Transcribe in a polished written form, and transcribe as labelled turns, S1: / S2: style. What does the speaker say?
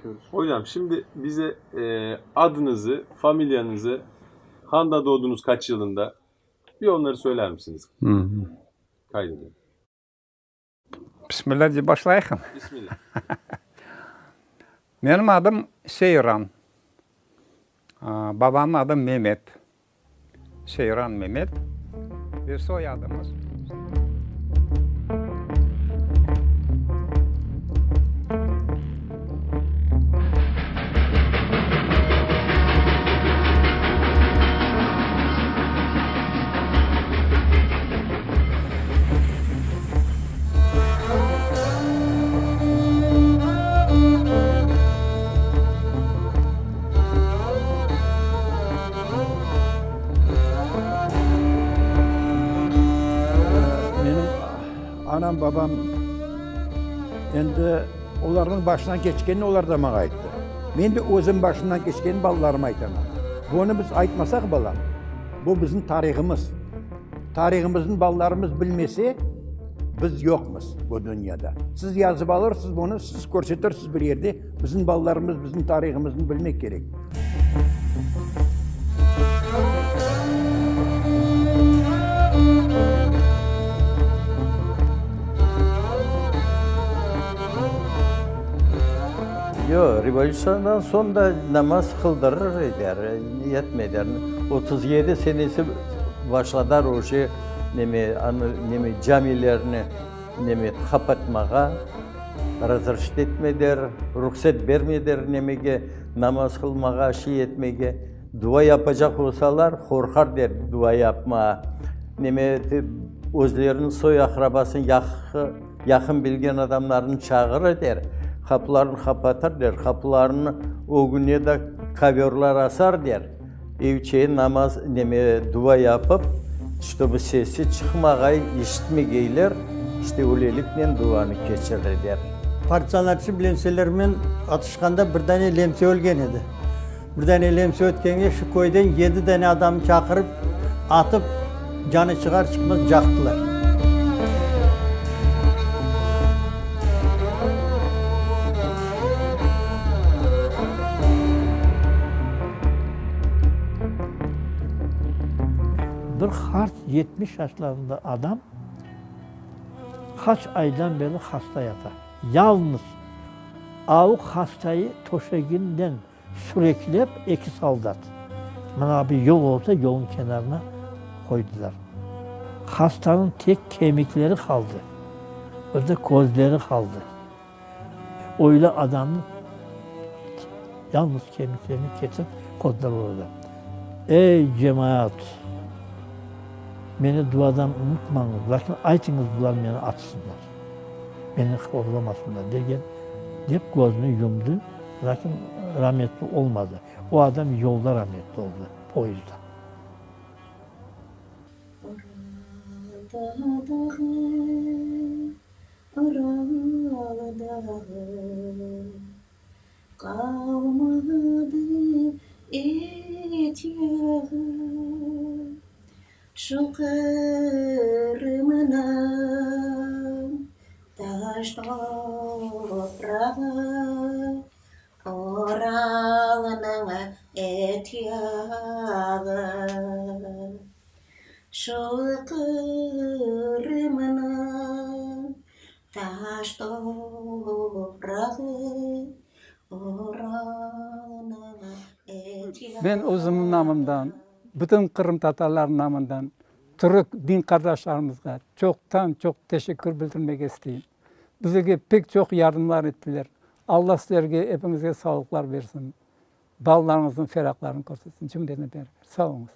S1: yapıyoruz.
S2: Hocam şimdi bize adınızı, familyanızı, Han'da doğdunuz kaç yılında? Bir onları söyler misiniz? Kaydedelim.
S3: Bismillah diye başlayalım.
S2: Bismillah.
S3: Benim adım Seyran. Babamın adı Mehmet. Seyran Mehmet. Bir soyadımız.
S4: Anam babam endi onların başından geçkeni onlar da bana aytdı. Men de özüm başından geçkeni balalarıma aytaman. Bunu biz aytmasak balam, bu bizim tarihimiz. Tarihimizin balalarımız bilmese biz yokmuz bu dünyada. Siz yazıp alırsınız bunu, siz görsetirsiz bir yerde. Bizim balalarımız, bizim tarihimizni bilmek gerek.
S5: Yo, revolüsyondan sonra da namaz kıldırır eder, yetmeder. 37 senesi başladılar o şey, nemi camilerini kapatmağa, razırşit etmeder, ruhsat vermeder nemege namaz kılmağa, şey etmege. Dua yapacak olsalar korkar der dua yapmaya. Özlerinin soy akrabasını yakın bilgen adamlarını çağırır der. Kapılarını kapatır der, kapılarını o güne de kaverler asar der. Evçeye namaz, dua yapıp, işte bu sesi çıkmagay, işitmegeyler, işte öylelikle duanı geçirir der.
S6: Partizanlarçı bilimselerмен atışkanda bir tane lemse ölgen edi. Bir tane lemse ötkenge şu koydan 7 tane adam çakırıp, atıp, canı çıkar çıkmaz jaktılar.
S7: Bir hart 70 yaşlarında adam kaç aydan beri hasta yatar. Yalnız avuk hastayı toşeginden süreklep iki soldat. Bana bir yol olsa yolun kenarına koydular. Hastanın tek kemikleri kaldı. Öyle gözleri kaldı. Öyle adamın yalnız kemiklerini kesip koydular orada. Ey cemaat! Beni duadan unutmayınız, lakin aytınız bunlar beni atsınlar. Beni horlamasınlar derken hep gözünü yumdu, lakin rahmetli olmadı. O adam yolda rahmetli oldu, poyuzda.
S8: Şu kırmına taş toprağı oralına et yağı. Şu kırmına taş toprağı oralına et yağı.
S9: Ben özümün namından, bütün Kırım Tatarların namından Türk din kardeşlerimizle çok teşekkür bildirmek isteyeyim. Bize pek çok yardımlar ettiler. Allah sizlerge hepimize sağlıklar versin. Ballarınızın ferahlarını göstersin. Cümleden beraber. Sağ olunuz.